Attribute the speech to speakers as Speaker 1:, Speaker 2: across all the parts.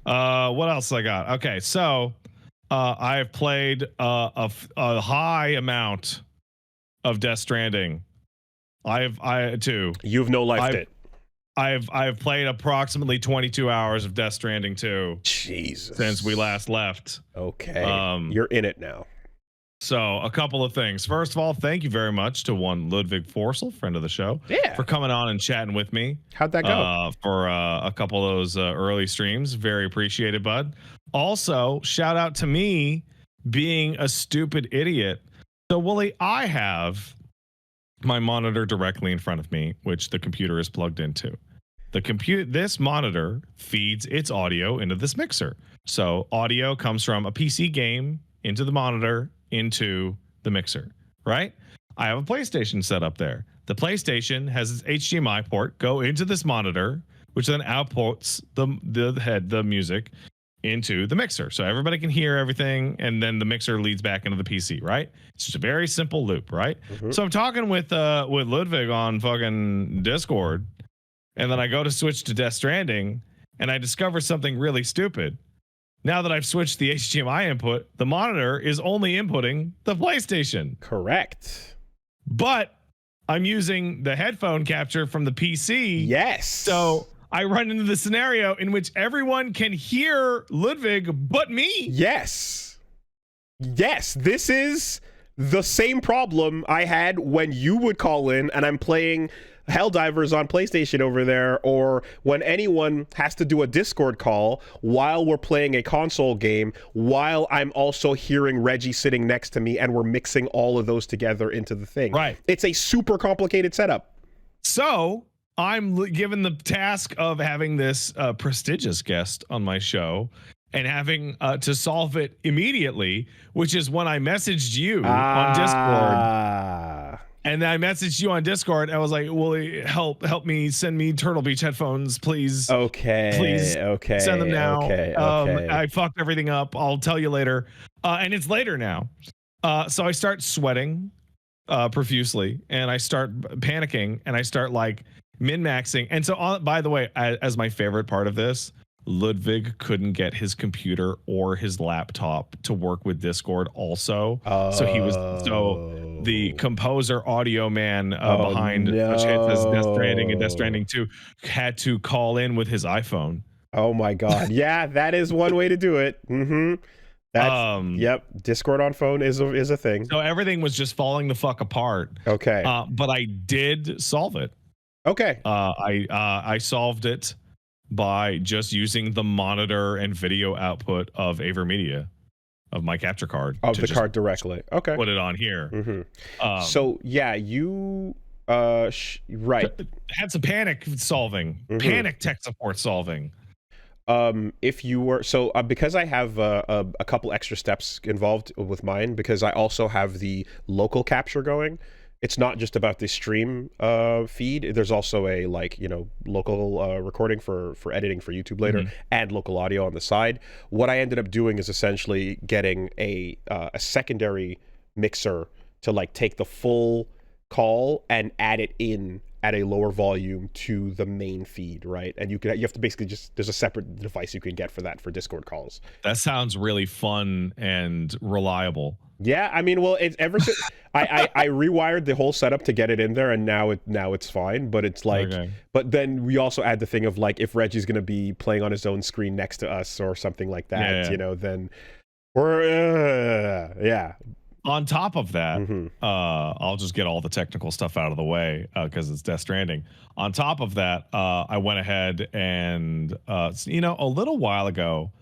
Speaker 1: What else I got? Okay, so I have played a high amount of Death Stranding. I too.
Speaker 2: You've no lifed
Speaker 1: I've
Speaker 2: it.
Speaker 1: I've played approximately 22 hours of Death Stranding 2
Speaker 2: Jesus.
Speaker 1: since we last left.
Speaker 2: Okay. You're in it now.
Speaker 1: So a couple of things. First of all, thank you very much to one Ludwig Forsell, friend of the show, for coming on and chatting with me.
Speaker 2: How'd that go?
Speaker 1: For a couple of those early streams. Very appreciated, bud. Also, shout out to me being a stupid idiot. So, Woolie, I have my monitor directly in front of me, which the computer is plugged into. This monitor feeds its audio into this mixer. So audio comes from a PC game into the monitor into the mixer, right? I have a PlayStation set up there. The PlayStation has its HDMI port go into this monitor, which then outputs the music into the mixer. So everybody can hear everything, and then the mixer leads back into the PC, right? It's just a very simple loop, right? Mm-hmm. So I'm talking with Ludwig on fucking Discord, and then I go to switch to Death Stranding, and I discover something really stupid. Now that I've switched the HDMI input, the monitor is only inputting the PlayStation.
Speaker 2: Correct.
Speaker 1: But I'm using the headphone capture from the PC.
Speaker 2: Yes.
Speaker 1: So I run into the scenario in which everyone can hear Ludwig but me.
Speaker 2: Yes. Yes. This is the same problem I had when you would call in and I'm playing Helldivers on PlayStation over there, or when anyone has to do a Discord call while we're playing a console game, while I'm also hearing Reggie sitting next to me, and we're mixing all of those together into the thing.
Speaker 1: Right.
Speaker 2: It's a super complicated setup.
Speaker 1: So I'm given the task of having this prestigious guest on my show and having to solve it immediately, which is when I messaged you on Discord. And then I messaged you on Discord. I was like, "Woolie, help me, send me Turtle Beach headphones, please.
Speaker 2: Okay.
Speaker 1: Please send them now.
Speaker 2: Okay.
Speaker 1: I fucked everything up. I'll tell you later." And it's later now. So I start sweating profusely, and I start panicking, and I start like min-maxing. And so, by the way, as my favorite part of this, Ludwig couldn't get his computer or his laptop to work with Discord also. So the composer audio man behind Death Stranding and Death Stranding 2 had to call in with his iPhone.
Speaker 2: Oh my God. Yeah, that is one way to do it. Mm-hmm. Yep. Discord on phone is a thing.
Speaker 1: So everything was just falling the fuck apart.
Speaker 2: Okay.
Speaker 1: But I did solve it.
Speaker 2: Okay.
Speaker 1: I solved it by just using the monitor and video output of Avermedia, of my capture card.
Speaker 2: Of the card directly. Okay.
Speaker 1: Put it on here.
Speaker 2: Mm-hmm. So, yeah, you... right.
Speaker 1: Had some panic solving. Mm-hmm. Panic tech support solving.
Speaker 2: If you were... So, because I have a couple extra steps involved with mine, because I also have the local capture going... It's not just about the stream feed. There's also a local recording for editing for YouTube later, and local audio on the side. What I ended up doing is essentially getting a secondary mixer to take the full call and add it in at a lower volume to the main feed, right? And you have to basically there's a separate device you can get for that for Discord calls.
Speaker 1: That sounds really fun and reliable.
Speaker 2: Yeah, I mean, well, it's ever since I rewired the whole setup to get it in there, and now it's fine. But it's but then we also add the thing of if Reggie's gonna be playing on his own screen next to us or something like that, then we're
Speaker 1: On top of that, I'll just get all the technical stuff out of the way because it's Death Stranding. On top of that, I went ahead and a little while ago,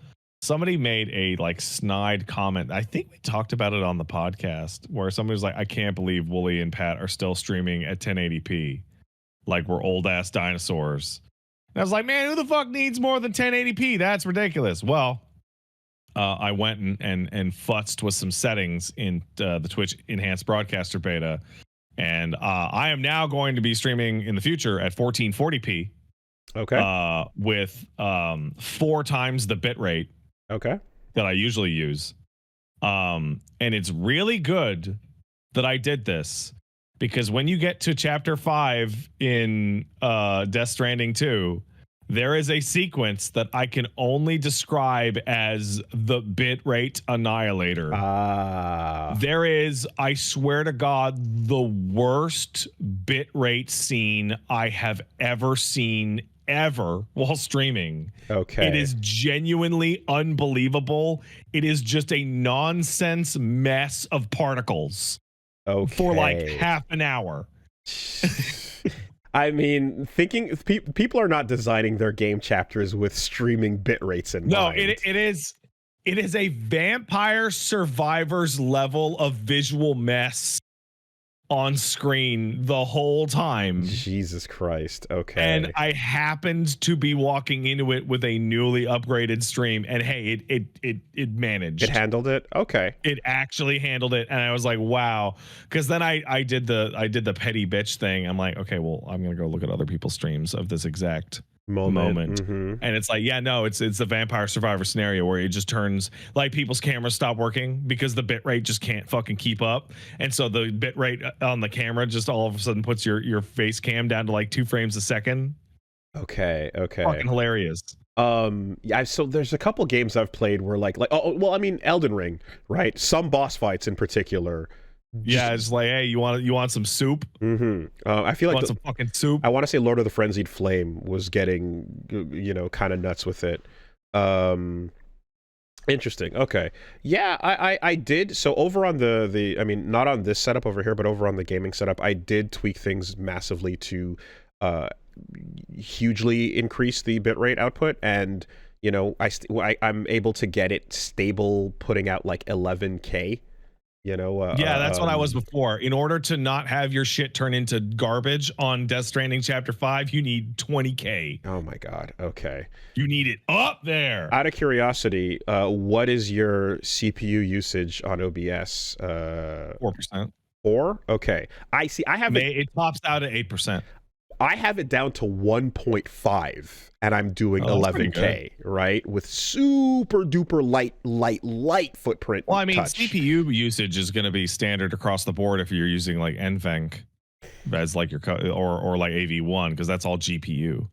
Speaker 1: somebody made a snide comment. I think we talked about it on the podcast where somebody was like, "I can't believe Woolie and Pat are still streaming at 1080p, like we're old ass dinosaurs." And I was like, "Man, who the fuck needs more than 1080p? That's ridiculous." Well, I went and futzed with some settings in the Twitch enhanced broadcaster beta, and I am now going to be streaming in the future at 1440p.
Speaker 2: Okay.
Speaker 1: With 4 times the bit rate.
Speaker 2: Okay.
Speaker 1: That I usually use. And it's really good that I did this, because when you get to chapter 5 in Death Stranding 2, there is a sequence that I can only describe as the bitrate annihilator. There is, I swear to God, the worst bitrate scene I have ever seen ever while streaming.
Speaker 2: Okay.
Speaker 1: It is genuinely unbelievable. It is just a nonsense mess of particles for like half an hour.
Speaker 2: I mean, thinking people are not designing their game chapters with streaming bit rates in mind.
Speaker 1: No, it is a Vampire Survivors level of visual mess on screen the whole time.
Speaker 2: Jesus Christ. Okay.
Speaker 1: And I happened to be walking into it with a newly upgraded stream, and hey, it managed.
Speaker 2: It handled it? Okay.
Speaker 1: It actually handled it, and I was like, wow. Because then I did the petty bitch thing. I'm like, okay, well, I'm gonna go look at other people's streams of this exact moment. And it's like, yeah, no, it's the Vampire Survivor scenario where it just turns like people's cameras stop working because the bitrate just can't fucking keep up, and so the bitrate on the camera just all of a sudden puts your face cam down to like 2 frames a second.
Speaker 2: Okay.
Speaker 1: Fucking hilarious.
Speaker 2: Yeah, so there's a couple games I've played where like oh well, I mean Elden Ring, right? Some boss fights in particular.
Speaker 1: Yeah, it's like, hey, you want some soup?
Speaker 2: I feel like
Speaker 1: some fucking soup.
Speaker 2: I want to say Lord of the Frenzied Flame was getting, kind of nuts with it. Interesting. Okay. Yeah, I did. So over on the I mean, not on this setup over here, but over on the gaming setup, I did tweak things massively to hugely increase the bitrate output, and I'm able to get it stable, putting out like 11K.
Speaker 1: Yeah, that's what I was before. In order to not have your shit turn into garbage on Death Stranding Chapter 5, you need 20K.
Speaker 2: Oh my God. Okay.
Speaker 1: You need it up there.
Speaker 2: Out of curiosity, what is your CPU usage on OBS?
Speaker 1: 4%.
Speaker 2: 4? Okay. I see. I have
Speaker 1: it tops out at 8%.
Speaker 2: I have it down to 1.5, and I'm doing 11K, right? With super duper light footprint.
Speaker 1: Well, I mean,
Speaker 2: touch.
Speaker 1: CPU usage is going to be standard across the board if you're using like NVENC as like your or like AV1, because that's all GPU.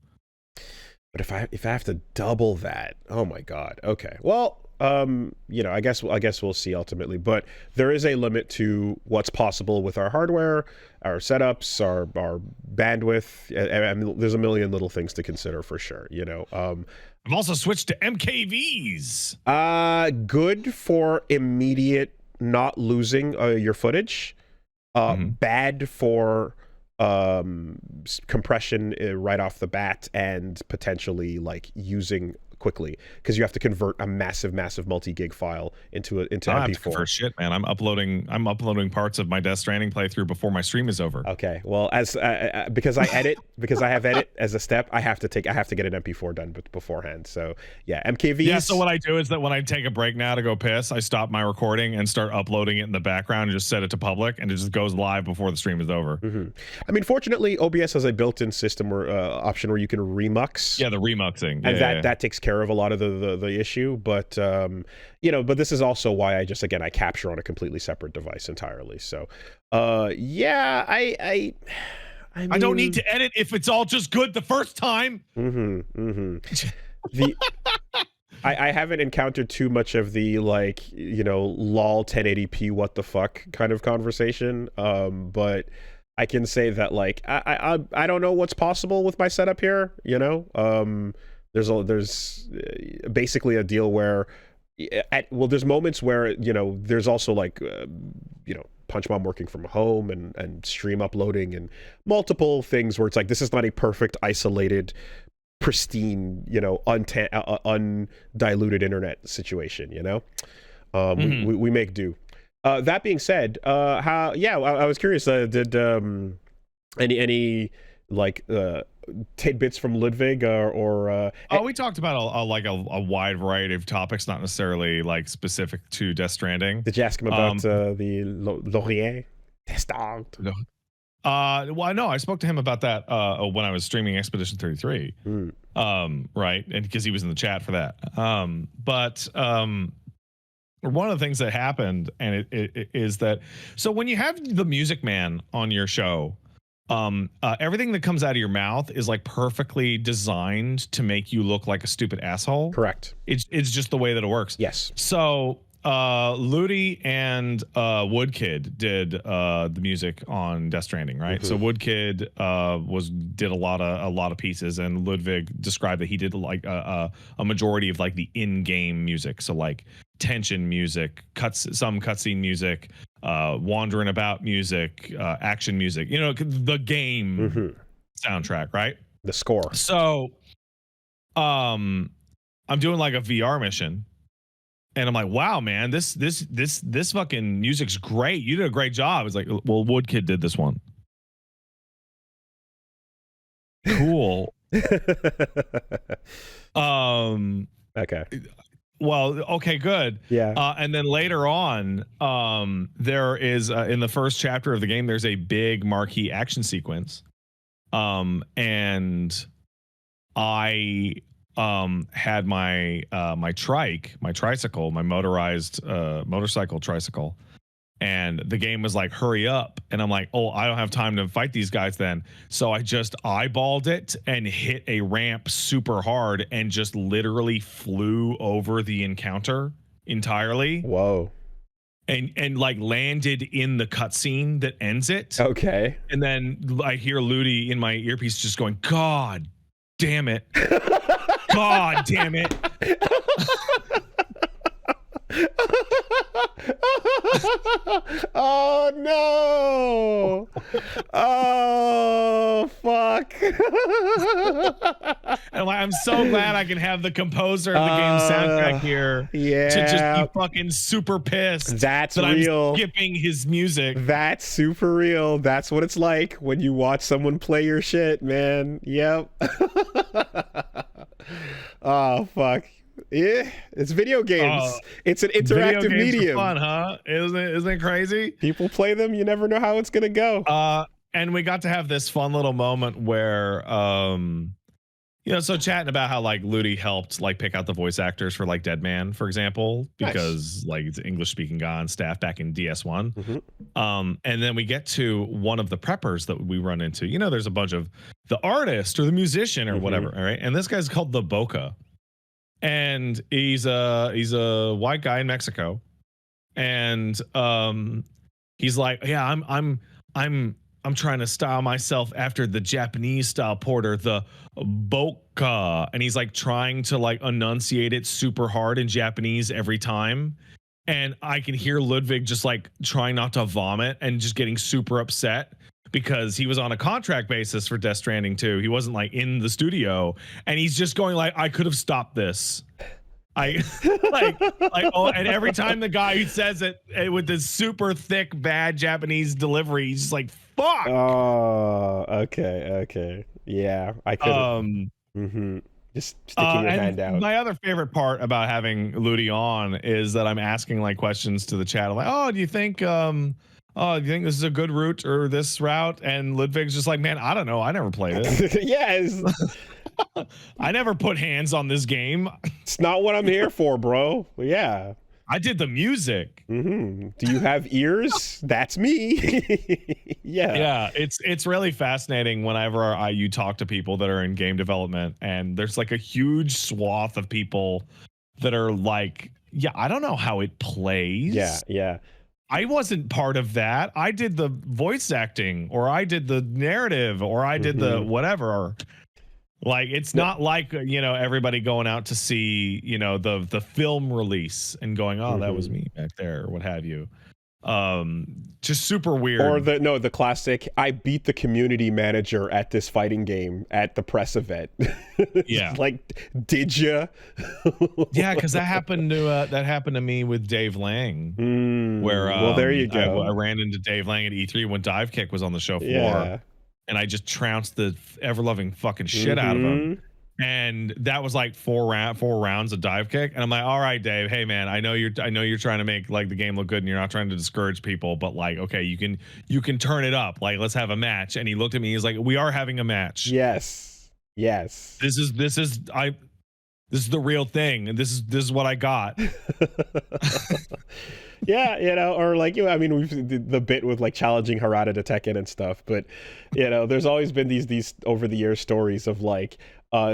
Speaker 2: But if I have to double that, oh my God. Okay. Well, I guess we'll see ultimately, but there is a limit to what's possible with our hardware, our setups, our bandwidth. I mean, there's a million little things to consider for sure. I've
Speaker 1: also switched to MKVs.
Speaker 2: Good for immediate not losing your footage. Bad for compression right off the bat, and potentially like using quickly, because you have to convert a massive multi-gig file into MP4.
Speaker 1: I have to convert shit, man. I'm uploading parts of my Death Stranding playthrough before my stream is over.
Speaker 2: Okay, well, as because I have edit as a step, I have to get an MP4 done beforehand. So yeah, MKVs.
Speaker 1: Yeah. So what I do is that when I take a break now to go piss, I stop my recording and start uploading it in the background and just set it to public, and it just goes live before the stream is over.
Speaker 2: I mean, fortunately, OBS has a built-in system or option where you can remux.
Speaker 1: Yeah, the remuxing,
Speaker 2: and that takes care of a lot of the issue, but but this is also why I capture on a completely separate device entirely. So yeah, I mean,
Speaker 1: I don't need to edit if it's all just good the first time.
Speaker 2: I haven't encountered too much of the lol 1080p what the fuck kind of conversation, but I can say that I don't know what's possible with my setup here. There's basically a deal where there's moments where there's also Punch Mom working from home and stream uploading and multiple things where it's like, this is not a perfect isolated pristine undiluted internet situation. We make do. That being said, I was curious, did any tidbits from Ludwig or
Speaker 1: we talked about a wide variety of topics, not necessarily like specific to Death Stranding.
Speaker 2: Did you ask him about the Laurier Testard?
Speaker 1: No. Well, no, I spoke to him about that when I was streaming Expedition 33. Right, and because he was in the chat for that. But one of the things that happened, and it is that, so when you have the Music Man on your show, everything that comes out of your mouth is like perfectly designed to make you look like a stupid asshole.
Speaker 2: Correct.
Speaker 1: It's just the way that it works.
Speaker 2: Yes.
Speaker 1: So Ludi and Woodkid did the music on Death Stranding, right? So Woodkid did a lot of pieces, and Ludwig described that he did like a majority of like the in-game music, so like tension music, some cutscene music, wandering about music, action music, you know, the game soundtrack, right?
Speaker 2: The score.
Speaker 1: So I'm doing like a VR mission, and I'm like, wow, man, this fucking music's great. You did a great job. It's like, well, Woodkid did this one. Cool.
Speaker 2: Okay.
Speaker 1: Well, okay, good.
Speaker 2: Yeah.
Speaker 1: And then later on, there is in the first chapter of the game, there's a big marquee action sequence. And I had my tricycle, my motorized motorcycle tricycle, and the game was like, hurry up, and I'm like, oh, I don't have time to fight these guys then. So I just eyeballed it and hit a ramp super hard and just literally flew over the encounter entirely.
Speaker 2: Whoa.
Speaker 1: And like landed in the cutscene that ends it.
Speaker 2: Okay.
Speaker 1: And then I hear Ludi in my earpiece just going, God damn it. God damn it.
Speaker 2: Oh no. Oh fuck.
Speaker 1: And I'm so glad I can have the composer of the game soundtrack here
Speaker 2: yeah.
Speaker 1: to just be fucking super pissed.
Speaker 2: That's
Speaker 1: that
Speaker 2: real.
Speaker 1: I'm skipping his music.
Speaker 2: That's super real. That's what it's like when you watch someone play your shit, man. Yep. Oh fuck. Yeah, it's video games. It's an interactive medium.
Speaker 1: Fun, huh? Isn't it crazy?
Speaker 2: People play them. You never know how it's gonna go.
Speaker 1: And we got to have this fun little moment where, you know, so chatting about how like Ludi helped like pick out the voice actors for like Dead Man, for example, because like it's English speaking guy on staff back in DS1. And then we get to one of the preppers that we run into. You know, there's a bunch of the artist or the musician or whatever, all right? And this guy's called the Boca. And he's a white guy in Mexico, and he's like, yeah, I'm trying to style myself after the Japanese style porter, the Boca, and he's like trying to like enunciate it super hard in Japanese every time, and I can hear Ludwig just like trying not to vomit and just getting super upset, because he was on a contract basis for Death Stranding 2. He wasn't like in the studio, and he's just going like, I could have stopped this. I like oh, and every time the guy who says it with this super thick bad Japanese delivery, he's just like, fuck.
Speaker 2: Oh, okay. Yeah, I could. Just sticking your hand out.
Speaker 1: My other favorite part about having Ludi on is that I'm asking like questions to the chat. I'm like, oh, do you think this is a good route or this route? And Ludwig's just like, man, I don't know. I never played it.
Speaker 2: Yes.
Speaker 1: I never put hands on this game.
Speaker 2: It's not what I'm here for, bro. Yeah.
Speaker 1: I did the music.
Speaker 2: Do you have ears? That's me.
Speaker 1: Yeah. It's really fascinating whenever you talk to people that are in game development, and there's like a huge swath of people that are like, yeah, I don't know how it plays.
Speaker 2: Yeah.
Speaker 1: I wasn't part of that. I did the voice acting, or I did the narrative, or I did the whatever. Like, it's not like, you know, everybody going out to see, you know, the film release and going, oh, that was me back there, or what have you. Just super weird.
Speaker 2: Or the classic, I beat the community manager at this fighting game at the press event.
Speaker 1: Yeah.
Speaker 2: Like, did ya?
Speaker 1: Yeah, because that happened to me with Dave Lang. Where
Speaker 2: well, there you go.
Speaker 1: I ran into Dave Lang at E3 when Dive Kick was on the show floor.
Speaker 2: Yeah.
Speaker 1: And I just trounced the ever-loving fucking shit out of him. And that was like four rounds of Dive Kick. And I'm like, all right, Dave, hey man, I know you're trying to make like the game look good, and you're not trying to discourage people, but like, okay, you can turn it up. Like, let's have a match. And he looked at me, he's like, we are having a match.
Speaker 2: Yes.
Speaker 1: This is This is the real thing, and this is what I got.
Speaker 2: Yeah, or like, I mean, we've the bit with like challenging Harada to Tekken and stuff, but there's always been these over the years stories of like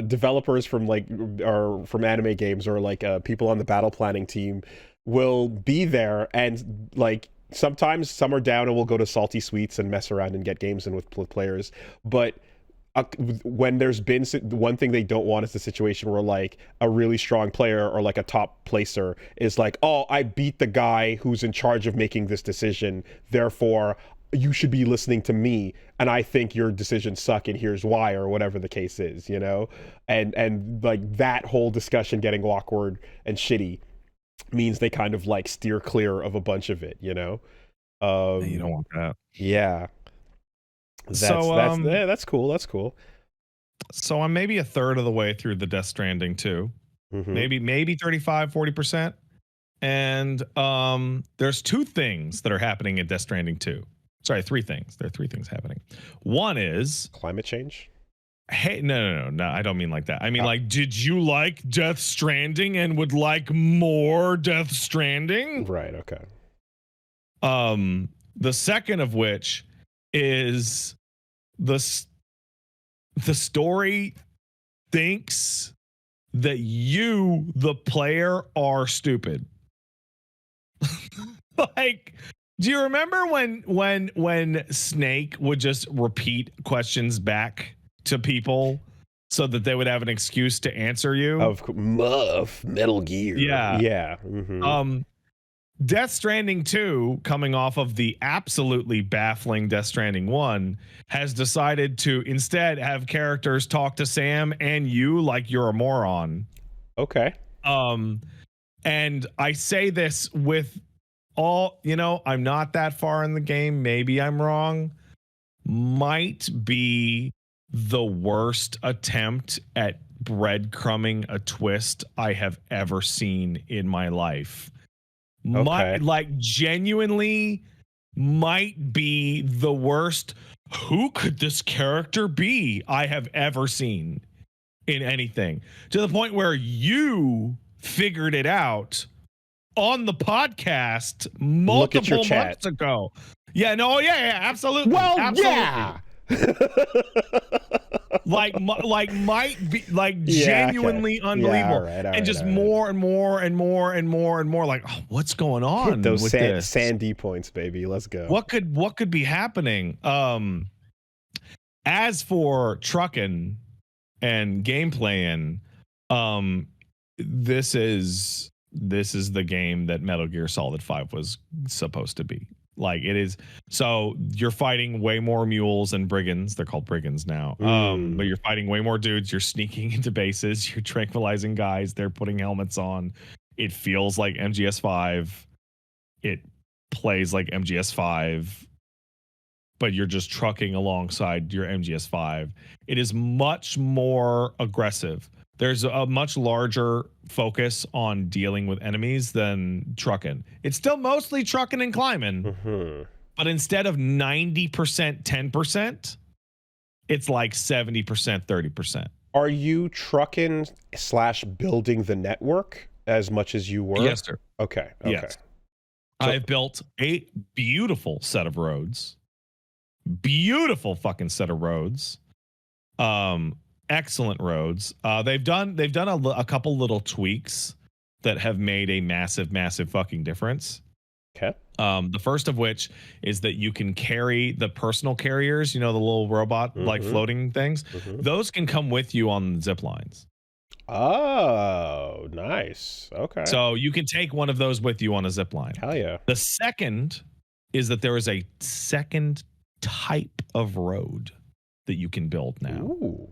Speaker 2: developers from like or from anime games or like people on the battle planning team will be there, and like sometimes some are down and will go to salty sweets and mess around and get games in with players, but when there's been one thing they don't want is the situation where like a really strong player or like a top placer is like, oh, I beat the guy who's in charge of making this decision, therefore you should be listening to me, and I think your decisions suck and here's why, or whatever the case is, and like that whole discussion getting awkward and shitty means they kind of like steer clear of a bunch of it.
Speaker 1: You don't want that.
Speaker 2: Yeah. That's cool. That's cool.
Speaker 1: So I'm maybe a third of the way through the Death Stranding 2. Maybe 35-40%. And there's two things that are happening in Death Stranding 2. Sorry, three things. There are three things happening. One is
Speaker 2: climate change.
Speaker 1: Hey, no, I don't mean like that. I mean, like, did you like Death Stranding and would like more Death Stranding?
Speaker 2: Right, okay.
Speaker 1: The second of which is the story thinks that you, the player, are stupid. Like, do you remember when Snake would just repeat questions back to people so that they would have an excuse to answer you?
Speaker 2: Of Metal Gear. Yeah.
Speaker 1: Death Stranding 2, coming off of the absolutely baffling Death Stranding 1, has decided to instead have characters talk to Sam and you like you're a moron.
Speaker 2: Okay.
Speaker 1: And I say this with all, I'm not that far in the game. Maybe I'm wrong. Might be the worst attempt at breadcrumbing a twist I have ever seen in my life.
Speaker 2: Okay.
Speaker 1: Genuinely might be the worst. Who could this character be I have ever seen in anything, to the point where you figured it out on the podcast multiple months ago. Yeah, no, yeah, absolutely.
Speaker 2: Well,
Speaker 1: absolutely.
Speaker 2: yeah.
Speaker 1: might be genuinely unbelievable.
Speaker 2: All right,
Speaker 1: and just more and more and more and more and more like, oh, what's going on?
Speaker 2: Hit those
Speaker 1: with this?
Speaker 2: sandy points, baby. Let's go.
Speaker 1: What could be happening? As for trucking and gameplaying, this is the game that Metal Gear Solid 5 was supposed to be. Like, it is. So you're fighting way more mules and brigands. They're called brigands now. But you're fighting way more dudes. You're sneaking into bases. You're tranquilizing guys. They're putting helmets on. It feels like MGS5. It plays like MGS5, but you're just trucking alongside your MGS5. It is much more aggressive. There's a much larger focus on dealing with enemies than trucking. It's still mostly trucking and climbing, but instead of 90%, 10%, it's like 70%, 30%.
Speaker 2: Are you trucking / building the network as much as you were?
Speaker 1: Yes, sir.
Speaker 2: Okay.
Speaker 1: Yes. I've built a beautiful set of roads. Beautiful fucking set of roads. Excellent roads. They've done a couple little tweaks that have made a massive fucking difference.
Speaker 2: Okay.
Speaker 1: The first of which is that you can carry the personal carriers, the little robot like floating things. Those can come with you on zip lines.
Speaker 2: Oh, nice. Okay.
Speaker 1: So you can take one of those with you on a zip line.
Speaker 2: Hell yeah.
Speaker 1: The second is that there is a second type of road that you can build now.
Speaker 2: Ooh.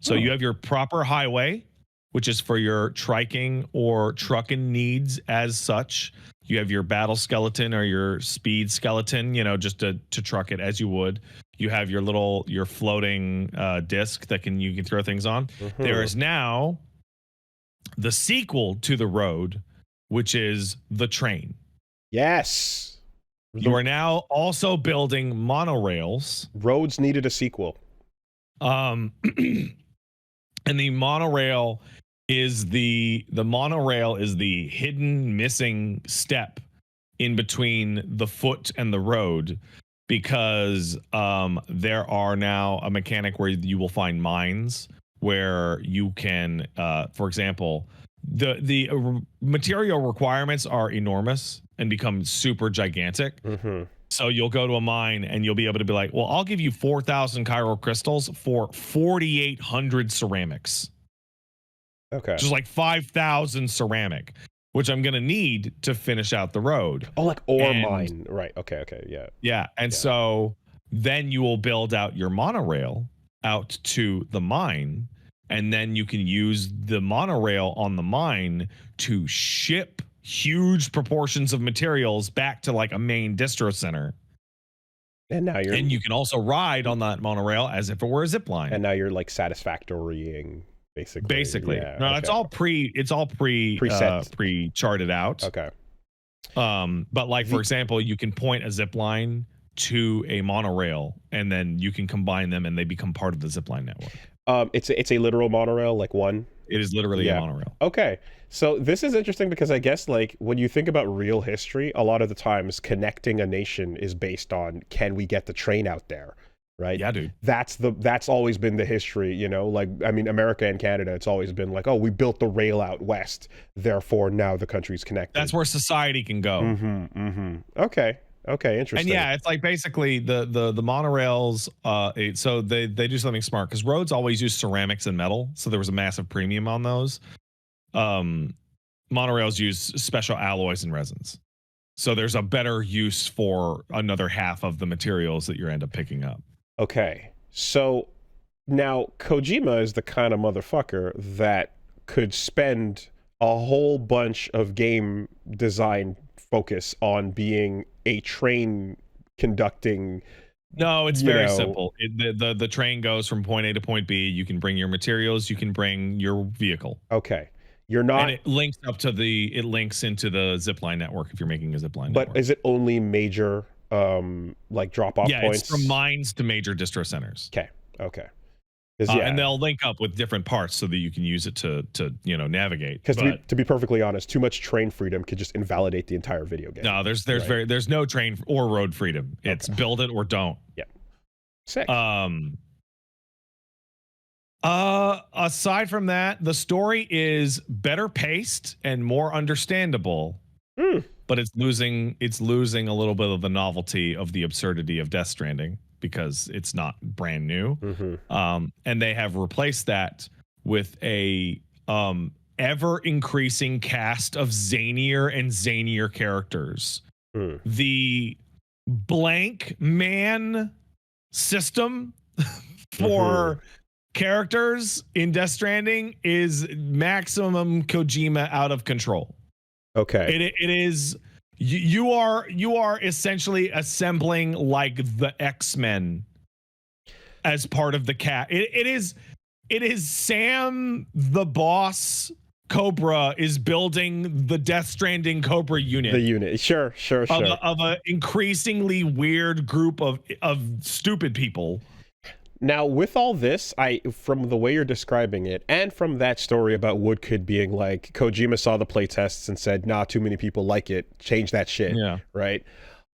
Speaker 1: So you have your proper highway, which is for your triking or trucking needs as such. You have your battle skeleton or your speed skeleton, just to truck it as you would. You have your floating disc that you can throw things on. There is now the sequel to the road, which is the train.
Speaker 2: Yes.
Speaker 1: You are now also building monorails.
Speaker 2: Roads needed a sequel.
Speaker 1: And the monorail is the monorail is the hidden missing step in between the foot and the road, because there are now a mechanic where you will find mines where you can, for example, the material requirements are enormous and become super gigantic. So you'll go to a mine and you'll be able to be like, well, I'll give you 4,000 chiral crystals for 4,800 ceramics.
Speaker 2: Okay.
Speaker 1: Just like 5,000 ceramic, which I'm going to need to finish out the road.
Speaker 2: Oh, like ore mine. Right. Okay. Okay. Yeah.
Speaker 1: Yeah. And
Speaker 2: Yeah.
Speaker 1: so then you will build out your monorail out to the mine. And then you can use the monorail on the mine to ship huge proportions of materials back to like a main distro center.
Speaker 2: And now you're.
Speaker 1: And you can also ride on that monorail as if it were a zip line.
Speaker 2: And now you're like satisfactorying basically. Yeah,
Speaker 1: No,
Speaker 2: okay.
Speaker 1: it's all
Speaker 2: Preset.
Speaker 1: pre-charted out.
Speaker 2: Okay.
Speaker 1: But like, for example, you can point a zip line to a monorail and then you can combine them and they become part of the zip line network.
Speaker 2: It's a literal monorail, like one.
Speaker 1: It is literally a monorail.
Speaker 2: Okay. So this is interesting because I guess like when you think about real history, a lot of the times connecting a nation is based on, can we get the train out there? Right.
Speaker 1: Yeah, dude.
Speaker 2: That's always been the history, you know, like, I mean, America and Canada, it's always been like, oh, we built the rail out west, therefore now the country's connected.
Speaker 1: That's where society can go.
Speaker 2: Okay. Interesting.
Speaker 1: And yeah, it's like basically the monorails. So they do something smart because roads always use ceramics and metal, so there was a massive premium on those. Monorails use special alloys and resins, so there's a better use for another half of the materials that you end up picking up.
Speaker 2: Okay, so now Kojima is the kind of motherfucker that could spend a whole bunch of game design focus on being a train conducting.
Speaker 1: No, it's very simple. The train goes from point A to point B. You can bring your materials. You can bring your vehicle.
Speaker 2: Okay, you're not.
Speaker 1: And it links into the zipline network if you're making a zipline network.
Speaker 2: But is it only major like drop off points?
Speaker 1: Yeah, it's from mines to major distro centers.
Speaker 2: Okay.
Speaker 1: And they'll link up with different parts so that you can use it to navigate.
Speaker 2: Because to be perfectly honest, too much train freedom could just invalidate the entire video game.
Speaker 1: No, there's no train or road freedom. It's build it or don't.
Speaker 2: Yeah. Sick.
Speaker 1: Aside from that, the story is better paced and more understandable. But it's losing a little bit of the novelty of the absurdity of Death Stranding because it's not brand new. And they have replaced that with a ever increasing cast of zanier and zanier characters. The blank man system for characters in Death Stranding is maximum Kojima out of control.
Speaker 2: Okay.
Speaker 1: It is you are essentially assembling like the X-Men as part of the cat. It is Sam the boss Cobra is building the Death Stranding Cobra unit.
Speaker 2: The unit. Sure.
Speaker 1: Of a increasingly weird group of stupid people.
Speaker 2: Now, with all this, from the way you're describing it, and from that story about Woodkid being like, Kojima saw the playtests and said, nah, too many people like it, change that shit, right?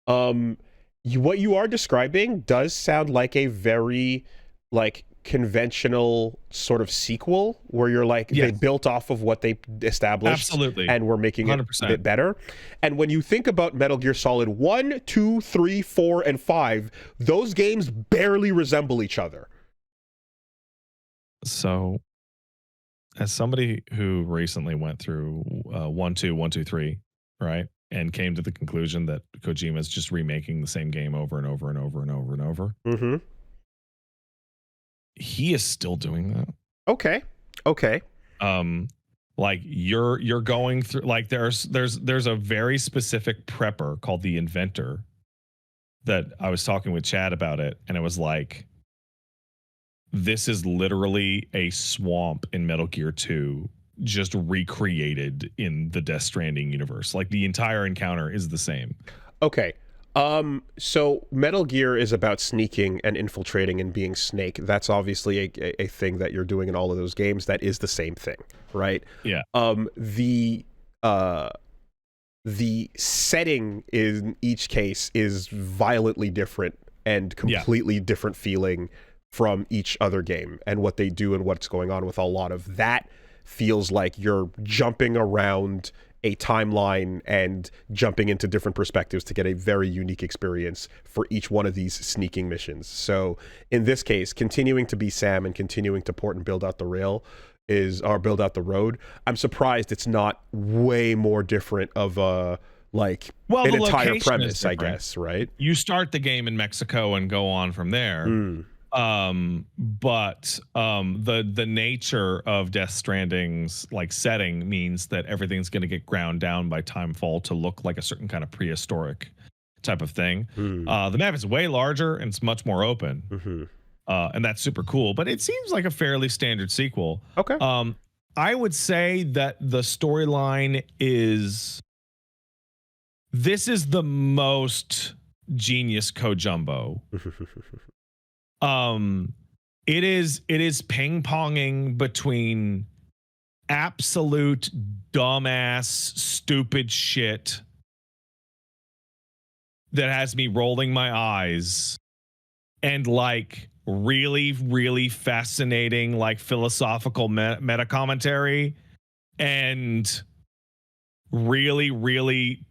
Speaker 2: What you are describing does sound like a very, like, conventional sort of sequel, where you're like, they built off of what they established.
Speaker 1: Absolutely.
Speaker 2: And we're making
Speaker 1: 100%.
Speaker 2: it a bit better. And when you think about Metal Gear Solid 1, 2, 3, 4, and 5, those games barely resemble each other.
Speaker 1: So, as somebody who recently went through 1, 2, 1, 2, 3, right? And came to the conclusion that Kojima is just remaking the same game over and over and over and over and over. He is still doing that.
Speaker 2: Okay.
Speaker 1: Like you're going through, like there's a very specific prepper called the Inventor that I was talking with Chad about it, and it was like, this is literally a swamp in Metal Gear 2 just recreated in the Death Stranding universe. Like the entire encounter is the same.
Speaker 2: Okay. So Metal Gear is about sneaking and infiltrating and being Snake. That's obviously a thing that you're doing in all of those games. That is the same thing, right?
Speaker 1: Yeah.
Speaker 2: The setting in each case is violently different and completely different feeling from each other game, and what they do and what's going on with a lot of that feels like you're jumping around a timeline and jumping into different perspectives to get a very unique experience for each one of these sneaking missions. So in this case, continuing to be Sam and continuing to port and build out the build out the road. I'm surprised it's not way more different of a an entire premise, I guess, right?
Speaker 1: You start the game in Mexico and go on from there. But the nature of Death Stranding's setting means that everything's going to get ground down by timefall to look like a certain kind of prehistoric type of thing. The map is way larger and it's much more open. And that's super cool, but it seems like a fairly standard sequel.
Speaker 2: Okay.
Speaker 1: I would say that the storyline this is the most genius Kojumbo. It is ping-ponging between absolute dumbass stupid shit that has me rolling my eyes and really, really fascinating philosophical meta commentary and really, really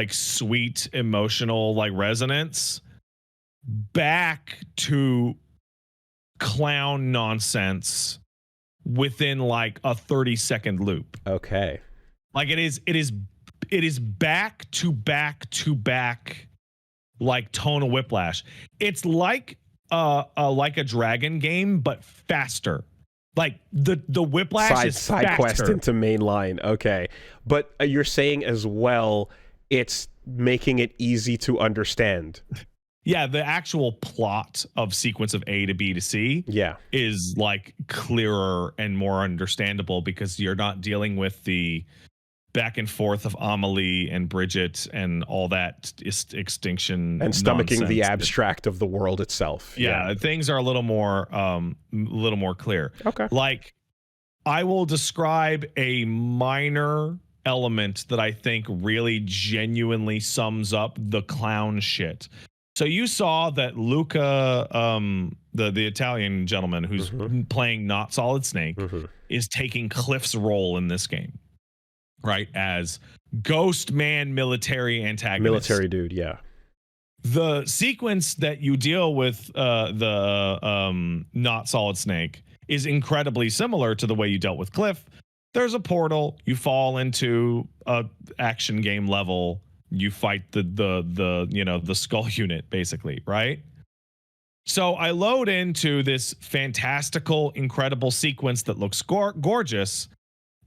Speaker 1: sweet emotional resonance, back to clown nonsense within a 30-second loop.
Speaker 2: Okay.
Speaker 1: It is back to back to back tonal whiplash. It's like a dragon game, but faster. The whiplash is
Speaker 2: side
Speaker 1: faster.
Speaker 2: Quest into main line. Okay. But you're saying as well, it's making it easy to understand.
Speaker 1: Yeah, the actual plot of sequence of A to B to C is clearer and more understandable because you're not dealing with the back and forth of Amelie and Bridget and all that extinction
Speaker 2: and stomaching
Speaker 1: nonsense.
Speaker 2: The abstract of the world itself.
Speaker 1: Yeah, things are a little more clear.
Speaker 2: Okay.
Speaker 1: I will describe a minor element that I think really genuinely sums up the clown shit. So you saw that Luca, the Italian gentleman who's playing not Solid Snake, is taking Cliff's role in this game. Right, as Ghost Man military antagonist.
Speaker 2: Military dude, yeah.
Speaker 1: The sequence that you deal with the not Solid Snake is incredibly similar to the way you dealt with Cliff. There's a portal, you fall into a action game level, you fight the skull unit, basically, right? So I load into this fantastical, incredible sequence that looks gorgeous.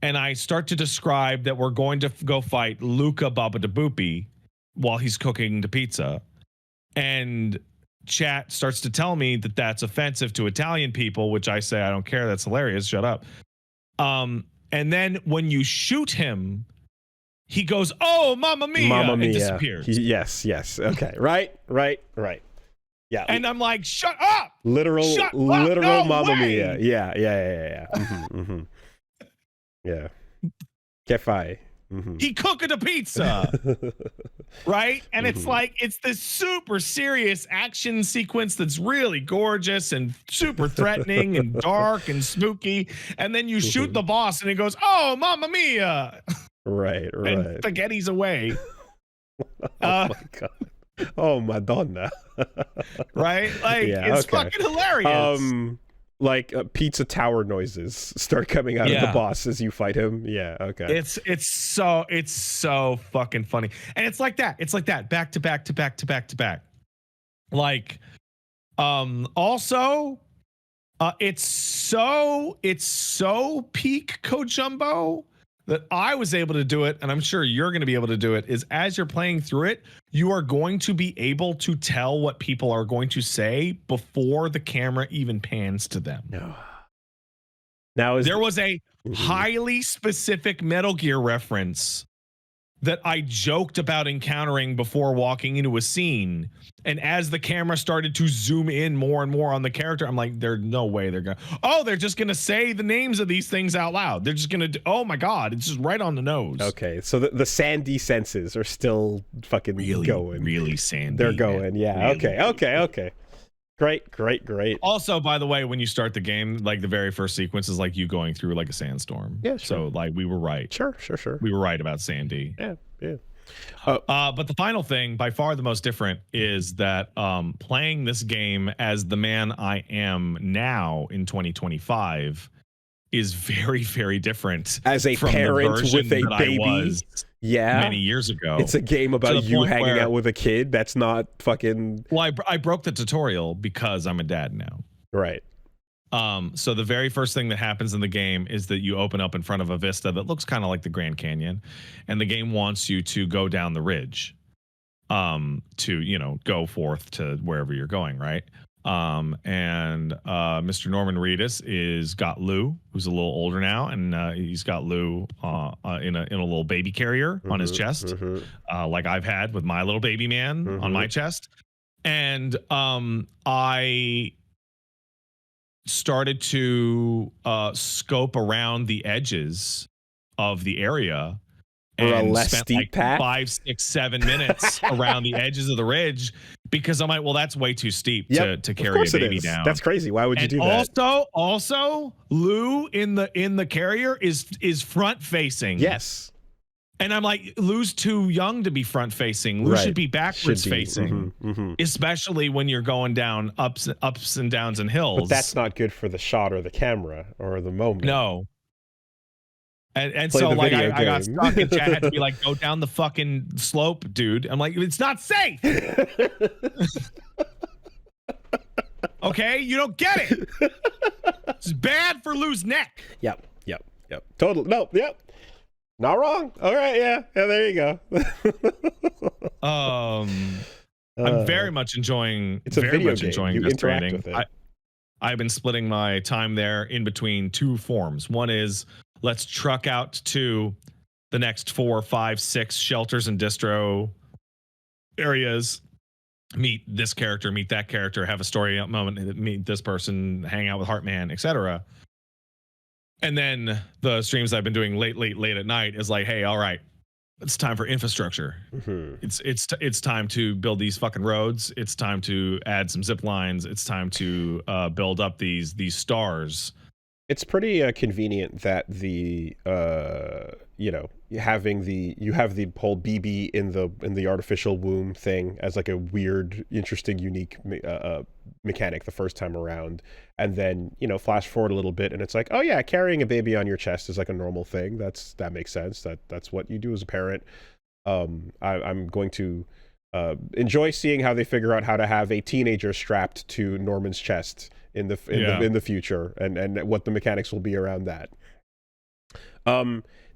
Speaker 1: And I start to describe that we're going to go fight Luca Babadaboopy while he's cooking the pizza. And chat starts to tell me that that's offensive to Italian people, which I say, I don't care. That's hilarious. Shut up. And then when you shoot him, he goes, oh, Mamma Mia,
Speaker 2: Mamma Mia.
Speaker 1: And disappears.
Speaker 2: Yes. Okay. Right. Yeah.
Speaker 1: And I'm like, shut up.
Speaker 2: Literal
Speaker 1: no
Speaker 2: Mamma
Speaker 1: way.
Speaker 2: Mia. Yeah. Yeah. Che fai?
Speaker 1: He cooked a pizza, right? And it's it's this super serious action sequence that's really gorgeous and super threatening and dark and spooky. And then you shoot the boss and he goes, oh, Mamma Mia.
Speaker 2: Right.
Speaker 1: And spaghetti's away.
Speaker 2: Oh, my God. Oh, Madonna.
Speaker 1: Right? It's fucking hilarious.
Speaker 2: Pizza tower noises start coming out of the boss as you fight him. Yeah, okay.
Speaker 1: It's so fucking funny. And it's like that. It's like that. Back to back to back to back to back. Also, it's so peak Kojumbo that I was able to do it, and I'm sure you're going to be able to do it, is as you're playing through it, you are going to be able to tell what people are going to say before the camera even pans to them.
Speaker 2: No. Now
Speaker 1: there was a highly specific Metal Gear reference that I joked about encountering before walking into a scene. And as the camera started to zoom in more and more on the character, I'm like, there's no way they're they're just gonna say the names of these things out loud. They're just gonna oh my god, it's just right on the nose.
Speaker 2: Okay, so the sandy senses are still fucking going.
Speaker 1: Really sandy.
Speaker 2: They're going, yeah. Really. Okay. Great.
Speaker 1: Also, by the way, when you start the game, like the very first sequence is like you going through like a sandstorm.
Speaker 2: Yeah, sure.
Speaker 1: So like we were right.
Speaker 2: Sure.
Speaker 1: We were right about Sandy.
Speaker 2: Yeah.
Speaker 1: But the final thing, by far the most different, is that playing this game as the man I am now in 2025 is very, very different.
Speaker 2: As a parent with a baby,
Speaker 1: many years ago.
Speaker 2: It's a game about you hanging out with a kid. That's not fucking.
Speaker 1: Well, I broke the tutorial because I'm a dad now.
Speaker 2: Right.
Speaker 1: So the very first thing that happens in the game is that you open up in front of a vista that looks kind of like the Grand Canyon, and the game wants you to go down the ridge, to go forth to wherever you're going, right? And Mr. Norman Reedus is got Lou, who's a little older now, and he's got Lou in a little baby carrier on his chest, like I've had with my little baby man on my chest, and I started to scope around the edges of the area and spent like path? 5, 6, 7 minutes around the edges of the ridge because I'm like, well, that's way too steep to carry a baby down.
Speaker 2: That's crazy. Why would you do that?
Speaker 1: Also, Lou in the carrier is front facing.
Speaker 2: Yes.
Speaker 1: And I'm like, Lou's too young to be front facing. Lou should be backwards facing, especially when you're going down ups and downs and hills.
Speaker 2: But that's not good for the shot or the camera or the moment.
Speaker 1: No. And so like I got stuck and Chad had to be like, go down the fucking slope, dude. I'm like, it's not safe. Okay, you don't get it. It's bad for Lou's neck.
Speaker 2: Yep. Total. No. Yep. Not wrong. All right. Yeah. There you go.
Speaker 1: I'm very much enjoying.
Speaker 2: It's a video game. You
Speaker 1: Death
Speaker 2: interact
Speaker 1: Stranding.
Speaker 2: with it.
Speaker 1: I've been splitting my time there in between two forms. One is let's truck out to the next 4, 5, 6 shelters and distro areas. Meet this character, meet that character, have a story moment, meet this person, hang out with Heartman, etc. And then the streams I've been doing late at night is like, hey, all right, it's time for infrastructure. It's time to build these fucking roads. It's time to add some zip lines. It's time to build up these stars.
Speaker 2: It's pretty convenient that the you have the whole BB in the artificial womb thing as like a weird, interesting, unique mechanic the first time around, and then flash forward a little bit and it's like, oh yeah, carrying a baby on your chest is like a normal thing. That makes sense. That's what you do as a parent. I'm going to enjoy seeing how they figure out how to have a teenager strapped to Norman's chest in the future, and what the mechanics will be around that.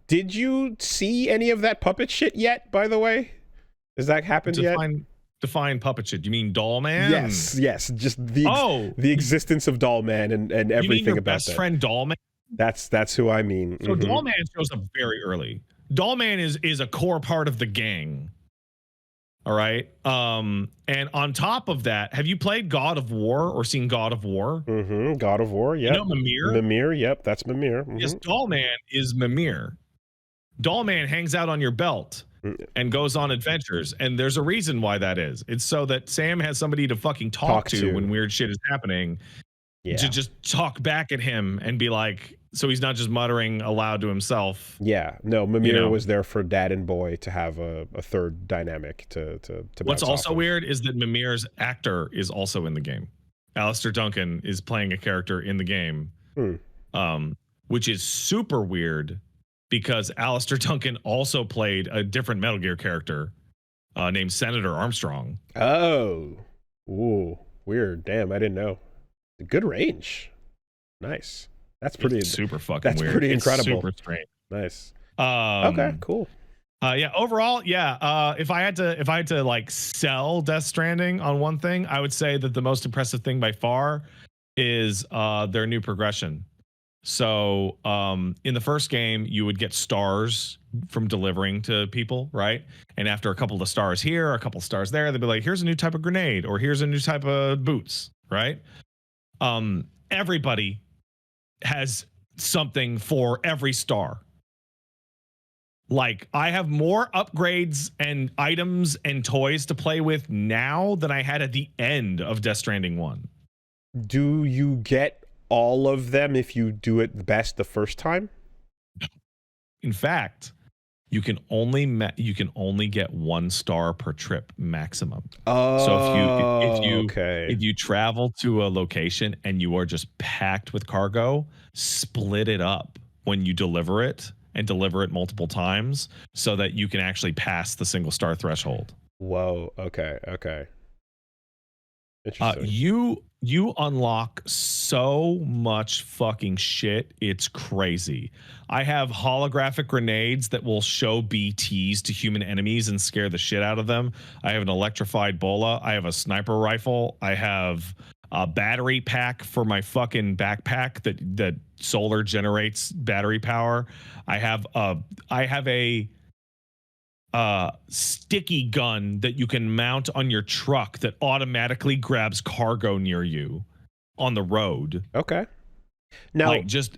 Speaker 2: Did you see any of that puppet shit yet, by the way? Has that happened yet?
Speaker 1: Define puppet shit. You mean Doll Man?
Speaker 2: Yes. Just the existence of Doll Man and everything
Speaker 1: you mean your
Speaker 2: about
Speaker 1: best
Speaker 2: that.
Speaker 1: Friend Doll Man?
Speaker 2: That's who I mean.
Speaker 1: So Doll Man shows up very early. Doll Man is a core part of the gang. All right. And on top of that, have you played God of War or seen God of War?
Speaker 2: God of War, yeah.
Speaker 1: Mimir?
Speaker 2: Mimir, yep, that's Mimir.
Speaker 1: Yes, Doll Man is Mimir. Doll Man hangs out on your belt and goes on adventures, and there's a reason why that is. It's so that Sam has somebody to fucking talk to when weird shit is happening. Yeah. To just talk back at him and be like, so he's not just muttering aloud to himself.
Speaker 2: Yeah, no, Mimir was there for dad and boy to have a third dynamic to
Speaker 1: What's also weird is that Mimir's actor is also in the game. Alistair Duncan is playing a character in the game, which is super weird because Alistair Duncan also played a different Metal Gear character named Senator Armstrong.
Speaker 2: Oh, ooh, weird. Damn, I didn't know. Good range. Nice. That's pretty.
Speaker 1: It's super fucking
Speaker 2: that's
Speaker 1: weird.
Speaker 2: Pretty incredible.
Speaker 1: Super strange.
Speaker 2: Nice. Okay. Cool.
Speaker 1: Yeah. Overall, yeah. If I had to like sell Death Stranding on one thing, I would say that the most impressive thing by far is their new progression. So in the first game, you would get stars from delivering to people, right? And after a couple of stars here, a couple of stars there, they'd be like, here's a new type of grenade, or here's a new type of boots, right? Everybody has something for every star. Like, I have more upgrades and items and toys to play with now than I had at the end of Death Stranding 1.
Speaker 2: Do you get all of them if you do it best the first time?
Speaker 1: In fact, you can only get 1 star per trip maximum.
Speaker 2: Oh,
Speaker 1: So
Speaker 2: okay.
Speaker 1: if you travel to a location and you are just packed with cargo, split it up when you deliver it, and deliver it multiple times so that you can actually pass the single star threshold.
Speaker 2: Whoa. Okay. Interesting.
Speaker 1: You unlock so much fucking shit. It's crazy. I have holographic grenades that will show BTs to human enemies and scare the shit out of them. I have an electrified bola. I have a sniper rifle. I have a battery pack for my fucking backpack that solar generates battery power. I have a sticky gun that you can mount on your truck that automatically grabs cargo near you on the road.
Speaker 2: Okay. Now,
Speaker 1: Like just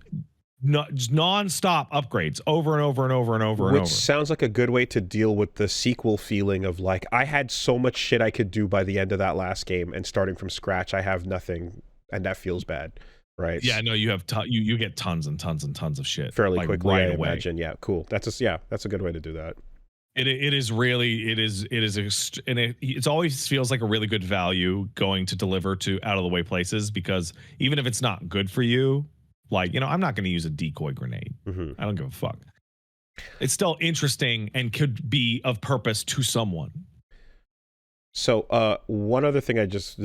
Speaker 1: non-stop upgrades over and over and over and over and over.
Speaker 2: Which sounds like a good way to deal with the sequel feeling of like, I had so much shit I could do by the end of that last game, and starting from scratch, I have nothing, and that feels bad, right?
Speaker 1: Yeah, no, you have you get tons and tons and tons of shit
Speaker 2: Fairly
Speaker 1: like,
Speaker 2: quickly,
Speaker 1: right
Speaker 2: I
Speaker 1: away.
Speaker 2: imagine. Yeah, cool. That's a good way to do that.
Speaker 1: It's always feels like a really good value going to deliver to out of the way places, because even if it's not good for you, like, you know, I'm not going to use a decoy grenade. I don't give a fuck. It's still interesting and could be of purpose to someone.
Speaker 2: So, one other thing I just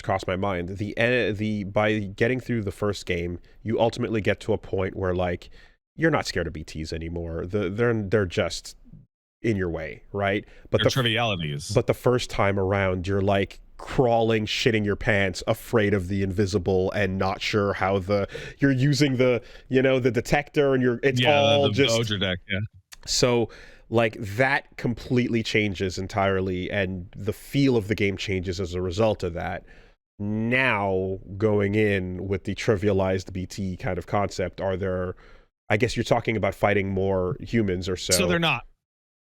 Speaker 2: crossed my mind: the by getting through the first game, you ultimately get to a point where like you're not scared of BTs anymore. They're just in your way, right? But
Speaker 1: They're trivialities.
Speaker 2: But the first time around, you're like crawling, shitting your pants, afraid of the invisible, and not sure how you're using the detector, and it's all
Speaker 1: the
Speaker 2: just
Speaker 1: Odra deck, yeah.
Speaker 2: So like that completely changes entirely, and the feel of the game changes as a result of that. Now going in with the trivialized BT kind of concept, I guess you're talking about fighting more humans or so.
Speaker 1: So they're not.